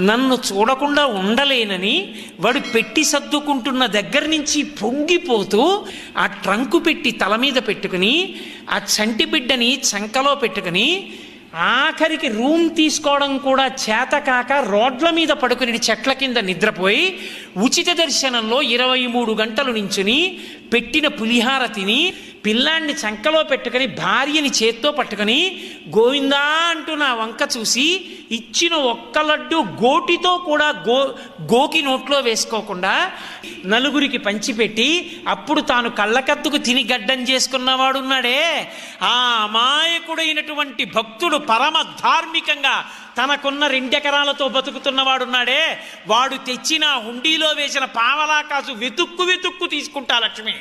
నన్ను చూడకుండా ఉండలేనని వాడు పెట్టి సర్దుకుంటున్న దగ్గర నుంచి పొంగిపోతూ ఆ ట్రంకు పెట్టి తల మీద పెట్టుకుని ఆ చంటి బిడ్డని చంకలో పెట్టుకుని ఆఖరికి రూమ్ తీసుకోవడం కూడా చేతకాక రోడ్ల మీద పడుకుని చెట్ల కింద నిద్రపోయి ఉచిత దర్శనంలో 23 గంటలు నించుని పెట్టిన పులిహార తిని పిల్లాన్ని చంకలో పెట్టుకుని భార్యని చేత్తో పట్టుకుని గోవిందా అంటూ నా వంక చూసి ఇచ్చిన ఒక్క లడ్డు గోటితో కూడా గోకి నోట్లో వేసుకోకుండా నలుగురికి పంచిపెట్టి అప్పుడు తాను కళ్ళకత్తుకు తిని గడ్డం చేసుకున్నవాడున్నాడే, ఆ అమాయకుడైనటువంటి భక్తుడు పరమ ధార్మికంగా తనకున్న 2 ఎకరాలతో బతుకుతున్నవాడున్నాడే, వాడు తెచ్చిన హుండీలో వేసిన పావలా కాసు వెతుక్కు వెతుక్కు తీసుకుంటా లక్ష్మి.